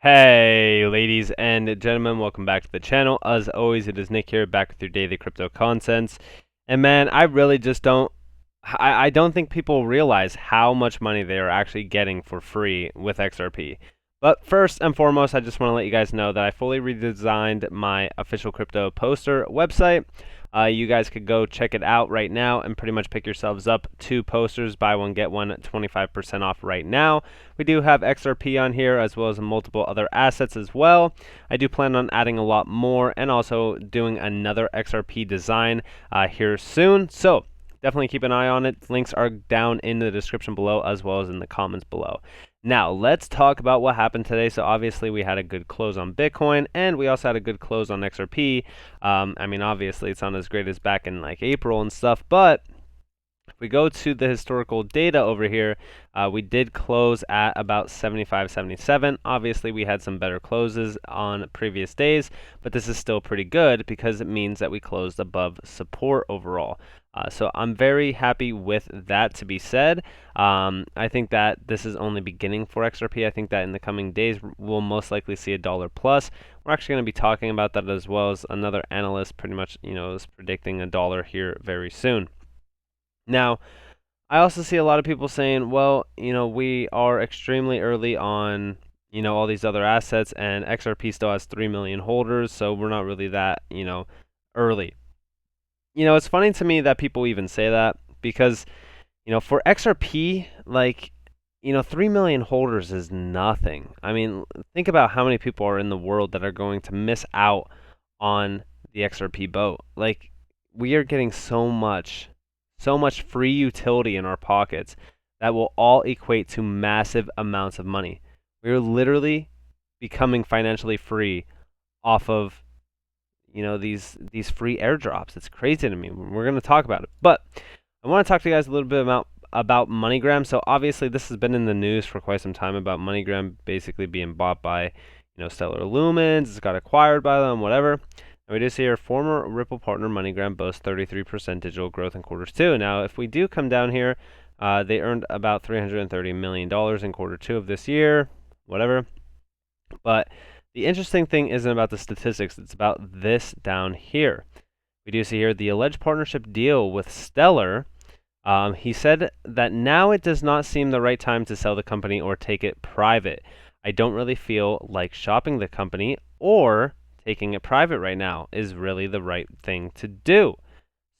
Hey ladies and gentlemen, welcome back to the channel. As always, it is Nick here, back with your daily crypto contents. And man, I really just I don't think people realize how much money they are actually getting for free with XRP. But first and foremost, I just want to let you guys know that I fully redesigned my official crypto poster website. You guys could go check it out right now and pretty much pick yourselves up 2 posters, buy one, get one, 25% off right now. We do have XRP on here as well as multiple other assets as well. I do plan on adding a lot more and also doing another XRP design here soon. So definitely keep an eye on it. Links are down in the description below as well as in the comments below. Now, let's talk about what happened today. So obviously we had a good close on Bitcoin and we also had a good close on XRP. I mean, obviously it's not as great as back in like April and stuff, but if we go to the historical data over here, we did close at about 75.77. Obviously, we had some better closes on previous days, but this is still pretty good because it means that we closed above support overall. So I'm very happy with that to be said. I think that this is only beginning for XRP. I think that in the coming days, we'll most likely see $1 plus. We're actually going to be talking about that as well as another analyst pretty much, is predicting $1 here very soon. Now, I also see a lot of people saying, well, we are extremely early on, all these other assets, and XRP still has 3 million holders, so we're not really that, early. It's funny to me that people even say that because, for XRP, like, 3 million holders is nothing. I mean, think about how many people are in the world that are going to miss out on the XRP boat. Like, we are getting so much free utility in our pockets that will all equate to massive amounts of money. We are literally becoming financially free off of these free airdrops. It's crazy to me. We're going to talk about it, but I want to talk to you guys a little bit about MoneyGram. So obviously this has been in the news for quite some time about MoneyGram basically being bought by Stellar Lumens. It's got acquired by them, whatever. And we do see our former Ripple partner MoneyGram boasts 33% digital growth in Q2. Now, if we do come down here, they earned about $330 million in Q2 of this year, whatever. But the interesting thing isn't about the statistics, it's about this down here. We do see here the alleged partnership deal with Stellar. He said that now it does not seem the right time to sell the company or take it private. I don't really feel like shopping the company or taking it private right now is really the right thing to do.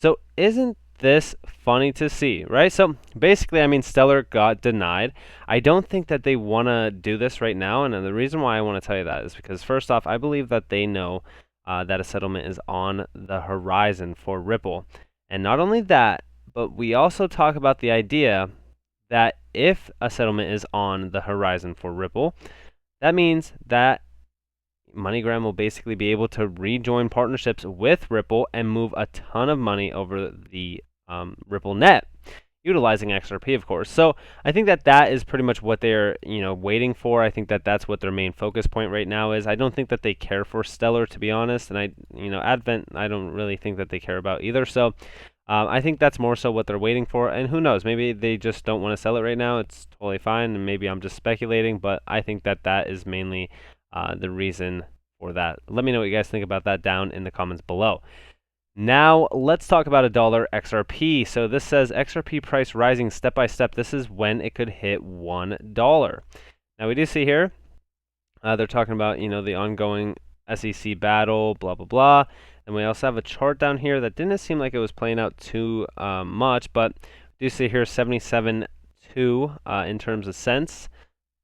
So isn't this funny to see, right? So basically, I mean, Stellar got denied. I don't think that they want to do this right now. And the reason why I want to tell you that is because first off, I believe that they know that a settlement is on the horizon for Ripple. And not only that, but we also talk about the idea that if a settlement is on the horizon for Ripple, that means that MoneyGram will basically be able to rejoin partnerships with Ripple and move a ton of money over the Ripple net, utilizing XRP, of course. So I think that is pretty much what they're waiting for. I think that that's what their main focus point right now is. I don't think that they care for Stellar, to be honest, and Advent, I don't really think that they care about either. So I think that's more so what they're waiting for, and who knows, maybe they just don't want to sell it right now. It's totally fine, and maybe I'm just speculating, but I think that is mainly the reason for that. Let me know what you guys think about that down in the comments below. Now, let's talk about $1 XRP. So this says XRP price rising step by step. This is when it could hit $1. Now, we do see here, they're talking about, the ongoing SEC battle, blah, blah, blah. And we also have a chart down here that didn't seem like it was playing out too much, but we do see here 77.2 in terms of cents.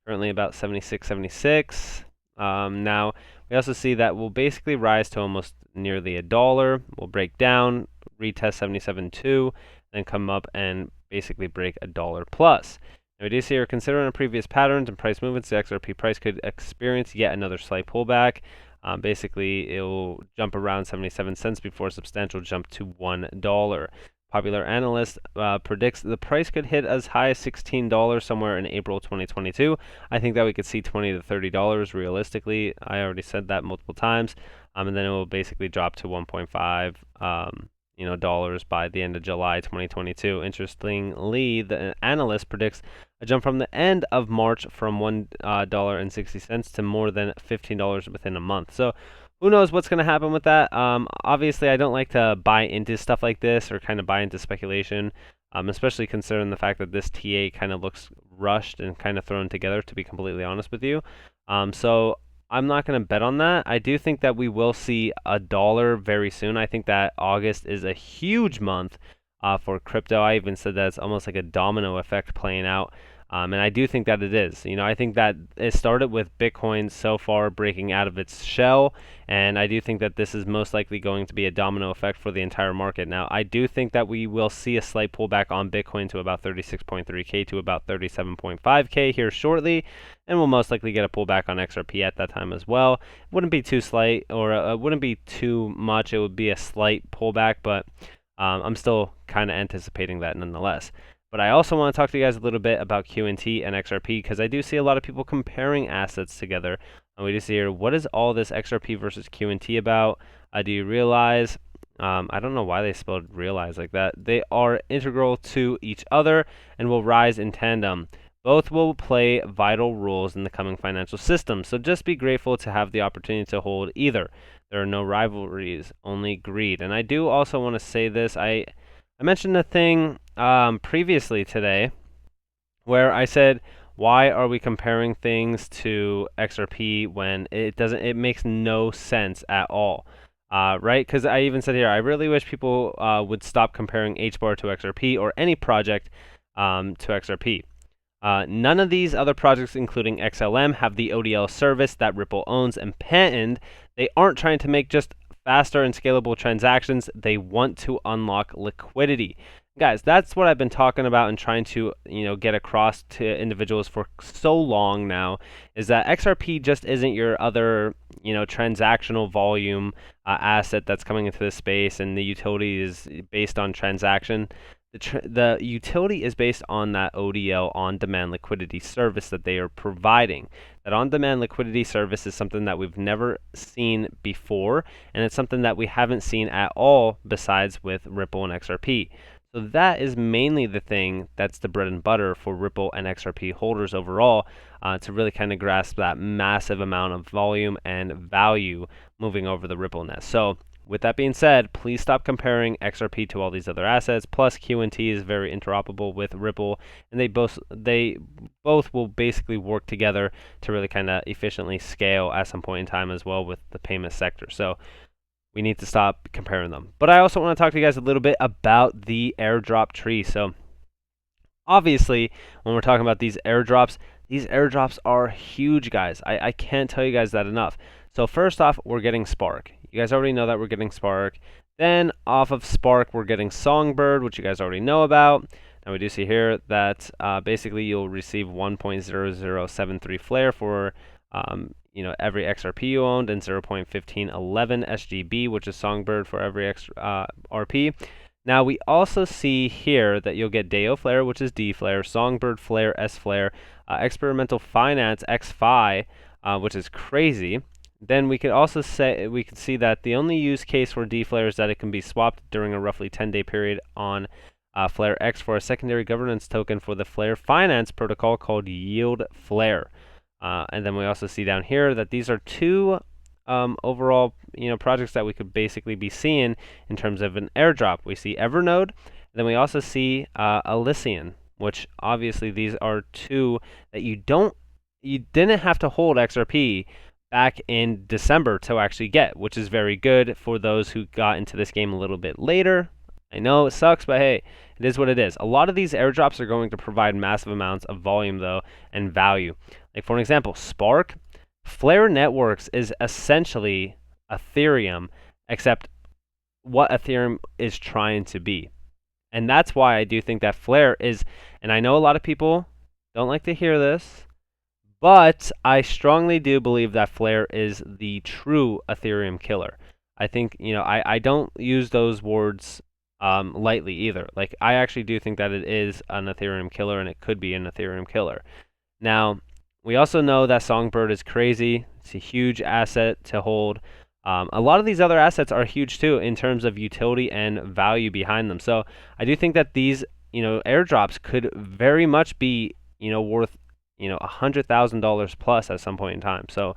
Currently about 76.76. Now, we also see that we'll basically rise to almost nearly $1. We'll break down, retest 77.2, then come up and basically break $1 plus. Now we do see here, considering our previous patterns and price movements, the XRP price could experience yet another slight pullback. Basically, it will jump around 77 cents before a substantial jump to $1. Popular analyst predicts the price could hit as high as $16 somewhere in April 2022. I think that we could see $20 to $30 realistically. I already said that multiple times. And then it will basically drop to 1.5 dollars by the end of July 2022. Interestingly, the analyst predicts a jump from the end of March from $1.60 to more than $15 within a month. So who knows what's going to happen with that? Obviously, I don't like to buy into stuff like this or kind of buy into speculation, especially considering the fact that this TA kind of looks rushed and kind of thrown together, to be completely honest with you. So I'm not going to bet on that. I do think that we will see $1 very soon. I think that August is a huge month for crypto. I even said that it's almost like a domino effect playing out. And I do think that it is. I think that it started with Bitcoin so far breaking out of its shell, and I do think that this is most likely going to be a domino effect for the entire market. Now, I do think that we will see a slight pullback on Bitcoin to about 36.3K to about 37.5K here shortly, and we'll most likely get a pullback on XRP at that time as well. It wouldn't be too slight, or it wouldn't be too much. It would be a slight pullback, but I'm still kind of anticipating that nonetheless. But I also want to talk to you guys a little bit about QNT and XRP, because I do see a lot of people comparing assets together. And we do see here, what is all this XRP versus QNT about? Do you realize, I don't know why they spelled realize like that. They are integral to each other and will rise in tandem. Both will play vital roles in the coming financial system. So just be grateful to have the opportunity to hold either. There are no rivalries, only greed. And I do also want to say this. I mentioned a thing previously today where I said, why are we comparing things to XRP when it makes no sense at all, right? Because I even said here, I really wish people would stop comparing HBAR to XRP or any project to XRP. None of these other projects, including XLM, have the ODL service that Ripple owns and patented. They aren't trying to make just faster and scalable transactions. They want to unlock liquidity. Guys, that's what I've been talking about and trying to, get across to individuals for so long now, is that XRP just isn't your other, transactional volume asset that's coming into this space, and the utility is based on transaction. The utility is based on that ODL, on-demand liquidity service that they are providing. That on-demand liquidity service is something that we've never seen before, and it's something that we haven't seen at all besides with Ripple and XRP. So that is mainly the thing that's the bread and butter for Ripple and XRP holders overall, to really kind of grasp that massive amount of volume and value moving over the Ripple net. So with that being said, please stop comparing XRP to all these other assets. Plus, QNT is very interoperable with Ripple, and they both will basically work together to really kind of efficiently scale at some point in time as well with the payment sector. So we need to stop comparing them. But I also want to talk to you guys a little bit about the airdrop tree. So obviously, when we're talking about these airdrops are huge, guys. I can't tell you guys that enough. So first off, we're getting Spark. You guys already know that we're getting Spark. Then off of Spark, we're getting Songbird, which you guys already know about. Now we do see here that basically you'll receive 1.0073 flare for every XRP you owned, and 0.1511 SGB, which is Songbird, for every RP. Now we also see here that you'll get Deo Flare, which is D Flare, Songbird Flare, S Flare, Experimental Finance XFi, which is crazy. Then we could also see that the only use case for D Flare is that it can be swapped during a roughly 10-day period on Flare X for a secondary governance token for the Flare Finance protocol called Yield Flare. And then we also see down here that these are two overall projects that we could basically be seeing in terms of an airdrop. We see Evernode, and then we also see Elysian, which obviously these are two that you didn't have to hold XRP back in December to actually get, which is very good for those who got into this game a little bit later. I know it sucks, but hey, it is what it is. A lot of these airdrops are going to provide massive amounts of volume, though, and value. Like, for an example, Spark, Flare Networks is essentially Ethereum, except what Ethereum is trying to be. And that's why I do think that Flare is, and I know a lot of people don't like to hear this, but I strongly do believe that Flare is the true Ethereum killer. I think, I don't use those words lightly either. Like, I actually do think that it is an Ethereum killer, and it could be an Ethereum killer. Now, we also know that Songbird is crazy. It's a huge asset to hold. A lot of these other assets are huge too in terms of utility and value behind them. So I do think that these, airdrops could very much be worth $100,000 plus at some point in time. So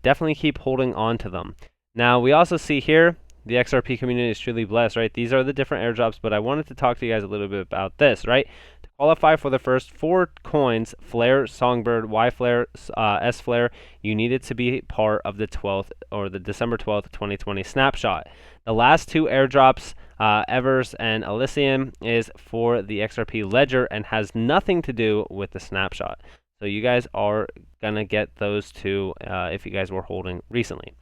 definitely keep holding on to them. Now we also see here the XRP community is truly blessed, right? These are the different airdrops, but I wanted to talk to you guys a little bit about this, right? To qualify for the first 4 coins, Flare, Songbird, Y Flare, S Flare, you needed to be part of the 12th or the December 12th, 2020 snapshot. The last 2 airdrops, Evers and Elysium, is for the XRP ledger and has nothing to do with the snapshot. So you guys are gonna get those 2 if you guys were holding recently.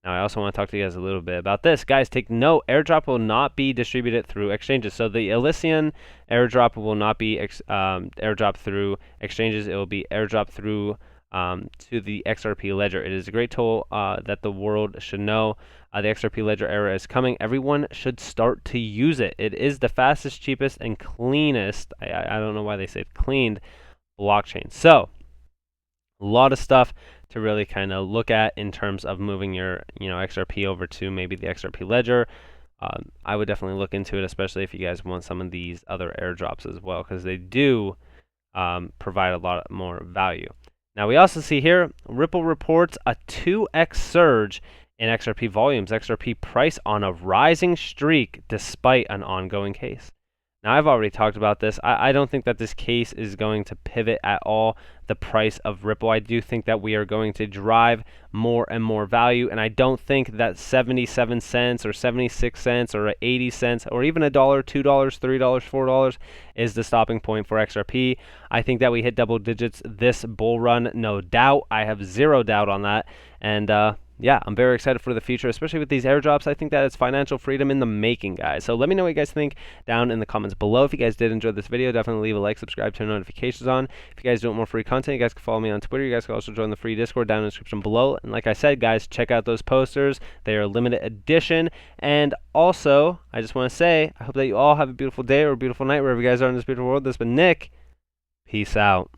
Now, I also want to talk to you guys a little bit about this. Guys, take note, airdrop will not be distributed through exchanges. So the Elysian airdrop will not be airdrop through exchanges. It will be airdrop through to the XRP ledger. It is a great tool that the world should know. The XRP ledger era is coming. Everyone should start to use it. It is the fastest, cheapest, and cleanest, I don't know why they say cleaned, blockchain. So, a lot of stuff to really kind of look at in terms of moving your XRP over to maybe the XRP ledger. I would definitely look into it, especially if you guys want some of these other airdrops as well, because they do provide a lot more value. Now we also see here Ripple reports a 2x surge in XRP volumes, XRP price on a rising streak despite an ongoing case. Now, I've already talked about this. I don't think that this case is going to pivot at all the price of Ripple. I do think that we are going to drive more and more value, and I don't think that 77 cents or 76 cents or 80 cents or even $1, $2, $3, $4 is the stopping point for XRP. I think that we hit double digits this bull run, no doubt. I have zero doubt on that, and yeah, I'm very excited for the future, especially with these airdrops. I think that it's financial freedom in the making, guys. So let me know what you guys think down in the comments below. If you guys did enjoy this video, definitely leave a like, subscribe, turn notifications on. If you guys want more free content, you guys can follow me on Twitter. You guys can also join the free Discord down in the description below. And like I said, guys, check out those posters. They are limited edition. And also, I just want to say, I hope that you all have a beautiful day or a beautiful night wherever you guys are in this beautiful world. This has been Nick. Peace out.